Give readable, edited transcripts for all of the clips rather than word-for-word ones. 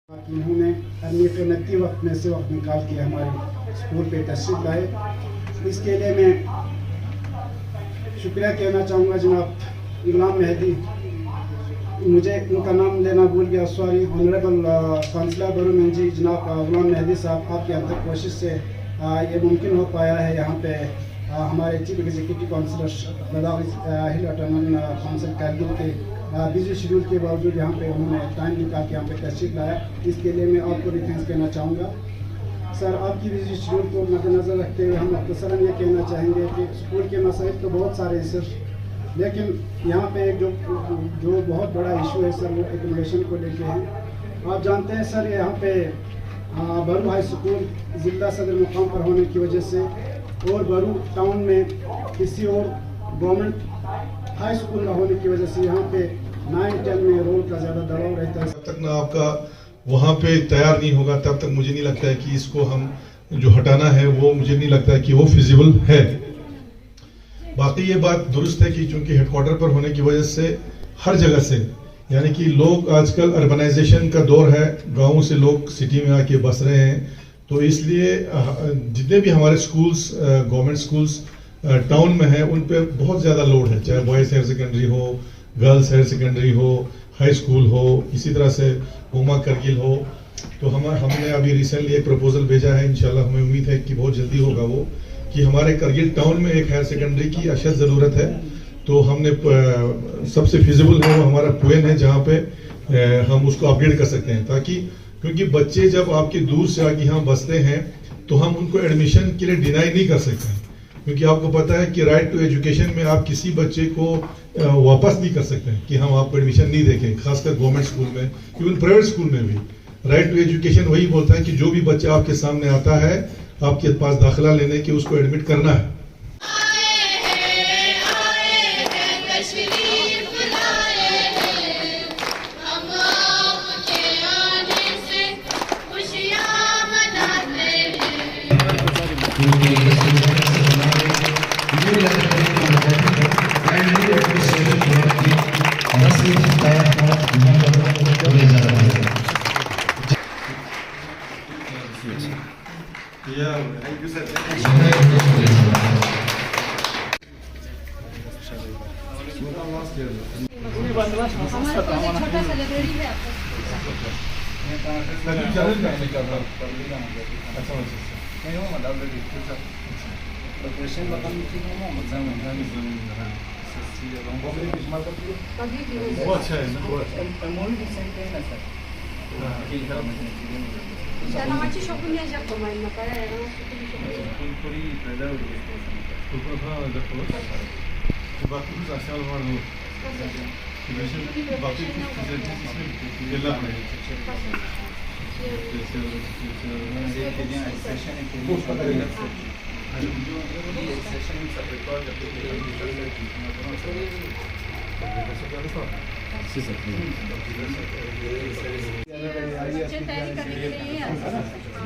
इन्होंने अनियत वक्त में से वक्त निकाल के हमारे स्कूल पे तशरीफ लाए। इसके लिए मैं शुक्रिया कहना चाहूँगा जनाब इमाम मेहदी, मुझे उनका नाम लेना भूल गया, सॉरी, ऑनरेबल काउंसलर बरूमन जी, जनाब गुलाम मेहदी साहब, आपके अंदर कोशिश से ये मुमकिन हो पाया है। यहाँ पे हमारे चीफ एग्जीक्यूटिव काउंसलर लद्दाख हिल ऑटोनॉमस काउंसिल कारगिल के बिजी शेड्यूल के बावजूद यहाँ पे उन्होंने टाइम निकाल के यहाँ पे तशरीफ लाया। इसके लिए मैं आपको भी थैंक्स कहना चाहूँगा। सर, आपकी बिजी शेड्यूल को मद्देनज़र रखते हुए हम मुख्तसरन ये कहना चाहेंगे कि स्कूल के मसाइल तो बहुत सारे हैं सर, लेकिन यहाँ पे जो बहुत बड़ा इशू है सर वो एकोमोडेशन को लेके है। आप जानते हैं सर, यहाँ पे बरू हाई स्कूल ज़िला सदर मुकाम पर होने की वजह से और बरू टाउन में किसी और गवर्नमेंट हाई स्कूल न होने की वजह से यहाँ पे 9-10 में रोड का ज़्यादा दबाव रहता है। जब तक ना आपका वहाँ पे तैयार नहीं होगा तब तक मुझे नहीं लगता है कि इसको हम जो हटाना है वो मुझे नहीं लगता है कि वो फिजिबल है। बाकी ये बात दुरुस्त है कि चूंकि हेडक्वार्टर पर होने की वजह से हर जगह से यानी कि लोग आजकल अर्बनाइजेशन का दौर है, गाँव से लोग सिटी में आके बस रहे हैं, तो इसलिए जितने भी हमारे स्कूल्स गवर्नमेंट स्कूल्स टाउन में है उन पे बहुत ज़्यादा लोड है, चाहे बॉयज़ हायर सेकेंडरी हो, गर्ल्स हायर सेकेंडरी हो, हाई स्कूल हो, इसी तरह से उमा करगिल हो। तो हमने अभी रिसेंटली एक प्रपोजल भेजा है, इंशाल्लाह हमें उम्मीद है कि बहुत जल्दी होगा वो, कि हमारे करगिल टाउन में एक हायर सेकेंडरी की अशद ज़रूरत है। तो हमने सबसे फिजिबल है वो हमारा पुएन है जहाँ पे हम उसको अपग्रेड कर सकते हैं, ताकि क्योंकि बच्चे जब आपके दूर से आके यहाँ बसते हैं तो हम उनको एडमिशन के लिए डिनाई नहीं कर सकते हैं, क्योंकि आपको पता है कि राइट टू एजुकेशन में आप किसी बच्चे को वापस नहीं कर सकते हैं कि हम आपको एडमिशन नहीं देंगे, खासकर गवर्नमेंट स्कूल में, इवन प्राइवेट स्कूल में भी राइट टू एजुकेशन वही बोलता है कि जो भी बच्चा आपके सामने आता है आपके पास दाखिला लेने के उसको एडमिट करना है।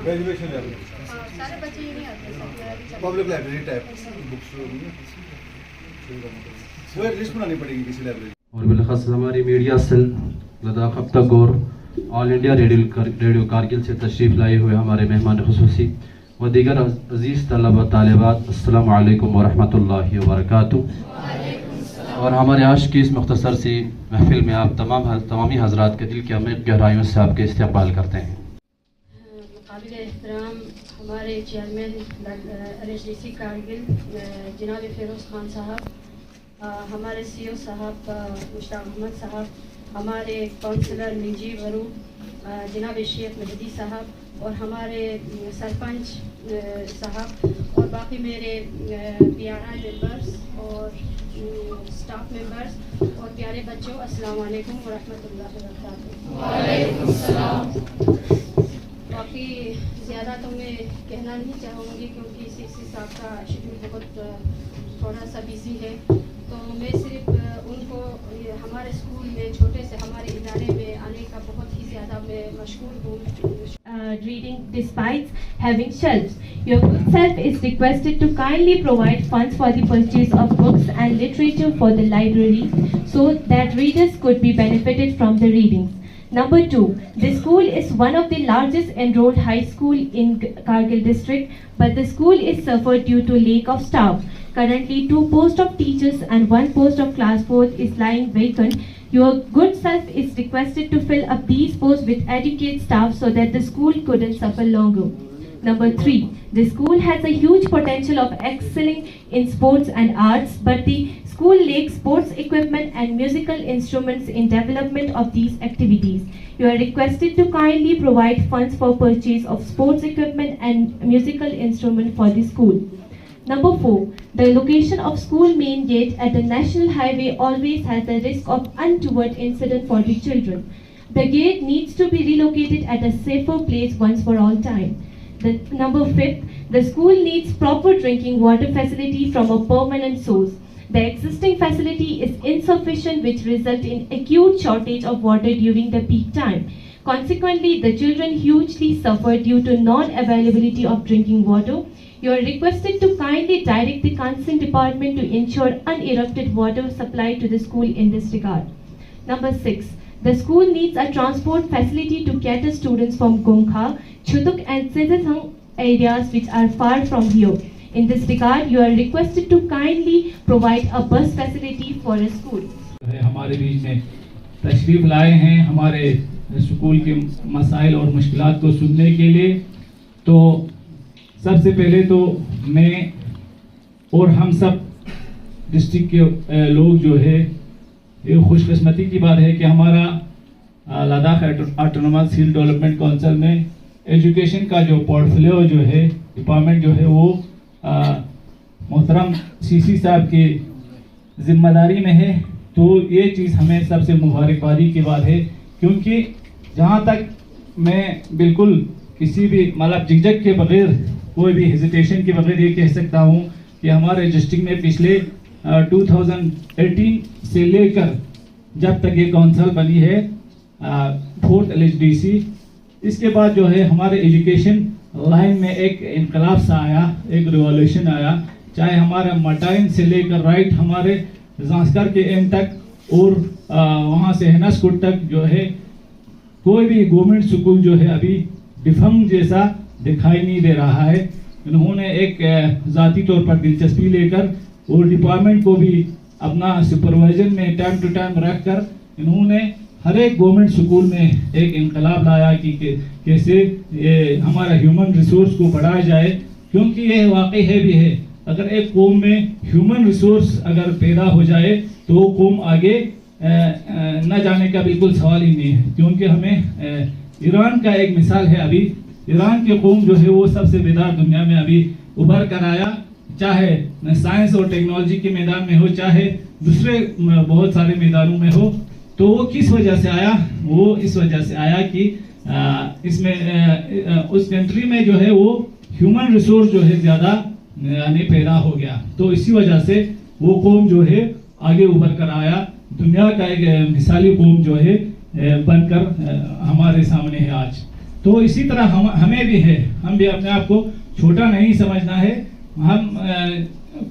ग्रेजुएशन लेवल सारे बच्चे ही नहीं आते, पब्लिक लाइब्रेरी टाइप बुक्स वो लिस्ट बनानी पड़ेगी किसी लाइब्रेरी। और बिलखस हमारी मीडिया सेल लद्दाख अब तक और ऑल इंडिया रेडियो कारगिल से तशरीफ़ लाए हुए हमारे मेहमान ख़ुसूसी व दीगर अज़ीज़ तलबा तालिबात, अस्सलामु अलैकुम व रहमतुल्लाहि व बरकातुहू। और हमारे आज की इस मुख्तसर सी महफिल में आप तमामी हज़रात के दिल की अमीर गहराइयों से आपके इस्तकबाल करते हैं। काबिल एहतराम हमारे चेयरमैन RSDC कारगिल जनाब फ़िरोज़ खान साहब, हमारे CO साहब मुश्ताक अहमद साहब, हमारे काउंसलर मिंजी बरू जनाब शेख मेहदी साहब, और हमारे सरपंच साहब, और बाकी मेरे PRI मेंबर्स और स्टाफ मेंबर्स और प्यारे बच्चों, अस्सलाम वालेकुम व रहमतुल्लाहि व बरकातुहू। वालेकुम सलाम। बाकी ज़्यादा तो मैं कहना नहीं चाहूँगी क्योंकि CC साहब का शेड्यूल बहुत थोड़ा सा बिजी है, तो मैं सिर्फ उनको हमारे स्कूल में छोटे से हमारे इदारे में आने का बहुत ही ज़्यादा मैं मशहूर हूँ। Reading despite having shelves. Your good self is requested to kindly provide funds for the purchase of books and literature for the library so that readers could be benefited from the readings. Number 2, the school is one of the largest enrolled high school in Kargil district, but the school is suffered due to lack of staff. Currently, 2 posts of teachers and 1 post of class 4 is lying vacant. Your good self is requested to fill up these posts with adequate staff so that the school couldn't suffer longer. Number 3, the school has a huge potential of excelling in sports and arts, but the school lacks sports equipment and musical instruments in development of these activities. You are requested to kindly provide funds for purchase of sports equipment and musical instrument for the school. Number 4, the location of school main gate at the national highway always has the risk of untoward incident for the children. The gate needs to be relocated at a safer place once for all time. Number 5, the school needs proper drinking water facility from a permanent source. The existing facility is insufficient, which results in acute shortage of water during the peak time. Consequently, the children hugely suffer due to non-availability of drinking water. You are requested to kindly direct the concerned department to ensure uninterrupted water supply to the school in this regard. Number 6, the school needs a transport facility to cater students from Gongkha, Chutuk and Sejasang areas which are far from here. In this regard, you are requested to kindly provide a bus facility for a school. हमारे बीच में तशरीफ लाए हैं हमारे school के मसाइल और मुश्किलात को सुनने के लिए। तो सबसे पहले तो मैं और हम सब डिस्ट्रिक्ट के लोग जो है, ये खुशकिस्मती की बात है कि हमारा लद्दाख ऑटोनोमस हिल डेवलपमेंट काउंसिल में एजुकेशन का जो पोर्टफोलियो जो है, डिपार्टमेंट जो है वो मोहतरम सीसी साहब की जिम्मेदारी में है। तो ये चीज़ हमें सबसे मुबारकबादी की बात है, क्योंकि जहाँ तक मैं बिल्कुल किसी भी मतलब झिझक के बगैर, कोई भी हेजिटेशन के बगैर ये कह सकता हूँ कि हमारे डिस्ट्रिक्ट में पिछले 2018 से लेकर जब तक ये काउंसिल बनी है 4th LHDC, इसके बाद जो है हमारे एजुकेशन लाइन में एक इनकलाब सा आया, एक रिवॉल्यूशन आया। चाहे हमारा मटाइन से लेकर राइट हमारे जांस्कर के एंड तक और वहाँ से हेनास्कुट तक जो है कोई भी गवर्नमेंट स्कूल जो है अभी डिफंग जैसा दिखाई नहीं दे रहा है। इन्होंने एक ज़ाती तौर पर दिलचस्पी लेकर और डिपार्टमेंट को भी अपना सुपरवाइजन में टाइम टू टाइम रख कर इन्होंने हर एक गवर्नमेंट स्कूल में एक इनकलाब लाया कि कैसे ये हमारा ह्यूमन रिसोर्स को बढ़ाया जाए, क्योंकि ये वाकई है भी है। अगर एक कौम में ह्यूमन रिसोर्स अगर पैदा हो जाए तो वो कौम आगे न जाने का बिल्कुल सवाल ही नहीं है। क्योंकि हमें ईरान का एक मिसाल है, अभी ईरान के कौम जो है वो सबसे बेदार दुनिया में अभी उभर कर आया, चाहे साइंस और टेक्नोलॉजी के मैदान में हो, चाहे दूसरे बहुत सारे मैदानों में हो। तो वो किस वजह से आया? वो इस वजह से आया कि इसमें उस कंट्री में जो है वो ह्यूमन रिसोर्स जो है ज़्यादा यानी पैदा हो गया। तो इसी वजह से वो कौम जो है आगे उभर कर आया, दुनिया का एक मिसाली कौम जो है बनकर हमारे सामने है आज। तो इसी तरह हमें भी है, हम भी अपने आप को छोटा नहीं समझना है, हम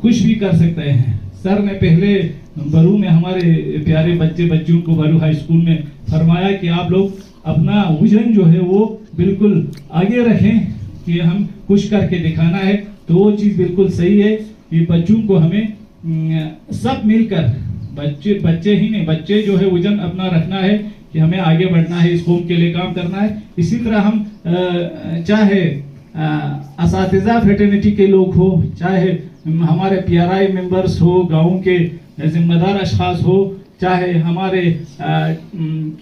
कुछ भी कर सकते हैं। सर ने पहले बरू में हमारे प्यारे बच्चों को बरू हाई स्कूल में फरमाया कि आप लोग अपना विजन जो है वो बिल्कुल आगे रखें कि हम कुछ करके दिखाना है। तो वो चीज़ बिल्कुल सही है कि बच्चों को हमें सब मिलकर, बच्चे ही नहीं, बच्चे जो है विजन अपना रखना है कि हमें आगे बढ़ना है, इस कौम के लिए काम करना है। इसी तरह हम चाहे असातिज़ा फ्रेटर्निटी के लोग हो, चाहे हमारे PRI मेंबर्स हो, गाँव के जिम्मेदार अशखास हो, चाहे हमारे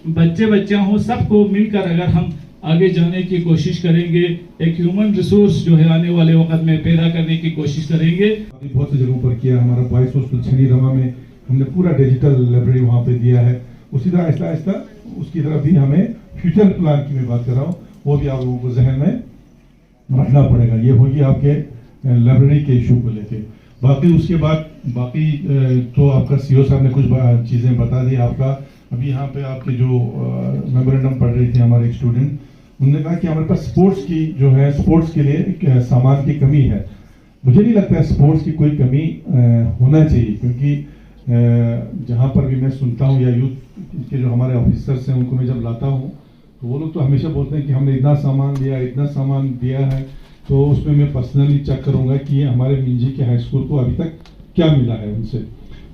बच्चियाँ हो, सबको मिलकर अगर हम आगे जाने की कोशिश करेंगे, एक ह्यूमन रिसोर्स जो है आने वाले वक्त में पैदा करने की कोशिश करेंगे। बहुत सी जगहों पर किया, हमारा बॉयज हॉस्टल छनी रमा में हमने पूरा डिजिटल लाइब्रेरी वहाँ पे दिया है। उसी तरह आहिस्ता आहिस्ता उसकी तरफ भी हमें फ्यूचर प्लान की मैं बात कर रहा हूँ, वो भी आप लोगों को जहन में रखना पड़ेगा। ये होगी आपके लाइब्रेरी के इशू को लेके। बाकी उसके बाद बाकी तो आपका CEO साहब ने कुछ चीज़ें बता दी। आपका अभी यहाँ पे आपके जो मेमोरेंडम पढ़ रही थी हमारे एक स्टूडेंट, उन्होंने कहा कि हमारे पास स्पोर्ट्स की जो है, स्पोर्ट्स के लिए सामान की कमी है। मुझे नहीं लगता है स्पोर्ट्स की कोई कमी होना चाहिए, क्योंकि जहाँ पर भी मैं सुनता हूँ या यूथ के जो हमारे ऑफिसर्स हैं उनको मैं जब लाता हूँ तो वो लोग तो हमेशा बोलते हैं कि हमने इतना सामान दिया है, तो उसमें मैं पर्सनली चेक करूँगा कि हमारे मिंजी के हाई स्कूल को अभी तक क्या मिला है उनसे।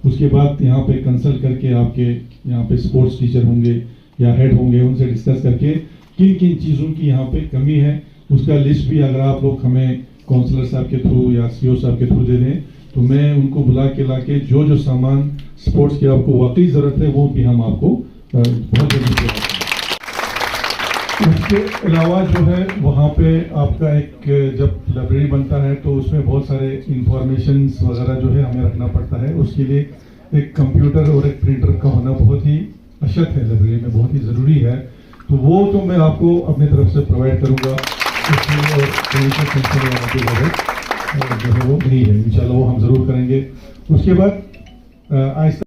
उसके बाद यहाँ पे कंसल्ट करके आपके यहाँ पे स्पोर्ट्स टीचर होंगे या हेड होंगे, उनसे डिस्कस करके किन किन चीज़ों की यहाँ पे कमी है उसका लिस्ट भी अगर आप लोग हमें काउंसलर साहब के थ्रू या सीओ साहब के थ्रू दे दें तो मैं उनको बुला के ला के जो सामान स्पोर्ट्स की आपको वाकई ज़रूरत है वो भी हम आपको बहुत जल्दी देंगे। उसके अलावा जो है वहाँ पे आपका एक जब लाइब्रेरी बनता है तो उसमें बहुत सारे इंफॉर्मेशंस वगैरह जो है हमें रखना पड़ता है। उसके लिए एक कंप्यूटर और एक प्रिंटर का होना बहुत ही आवश्यक है, लाइब्रेरी में बहुत ही ज़रूरी है। तो वो तो मैं आपको अपनी तरफ से प्रोवाइड करूँगा, जो है वो नहीं है, इंशाल्लाह वो हम ज़रूर करेंगे। उसके बाद आहिस्ता